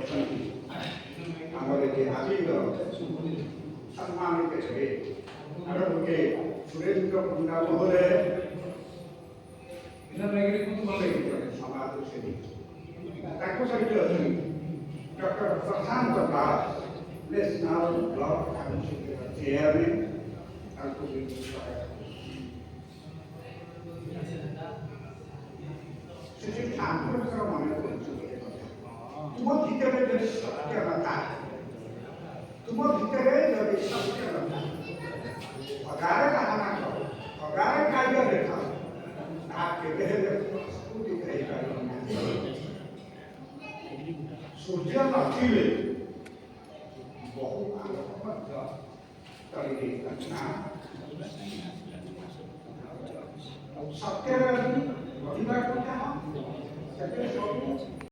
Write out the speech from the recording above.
ଆମର ଯେ ଆଜିର ସମ୍ମାନିତ ହେବେ ଆରମ୍ଭକେ ସୁରେନ୍ଦ୍ର ପଣ୍ଡା ମହୋଦୟ ସମାଜ ସେବୀ ତାଙ୍କ ସହିତ ଅଛନ୍ତି doctor Prashant Das national block councillor chairman ତାଙ୍କୁ ସେଠି ସାମ୍ପ୍ରତିକ ମନେ କରୁଛନ୍ତି ତୁମ ଭିତରେ ଯଦି ସତ୍ୟତା ତୁମ ଭିତରେ ଯଦି ସତ୍ୟତା ଅଗାରେ ବାହାନା କର ଅଗାରେ କାର୍ଯ୍ୟ ଦେଖାଅ ତାହା କେବେ ହେଲେ ପ୍ରସ୍ତୁତି ହେଇପାରିବ ନାହିଁ। ସୂର୍ଯ୍ୟ ନଥିଲେ ବହୁ ଆଲୋକ ମଧ୍ୟ କରିଦେଇଥାନ୍ତି ନା ସତ୍ୟରେ ରହିବାକୁ ଚାହଁ ସେବେ ସବୁ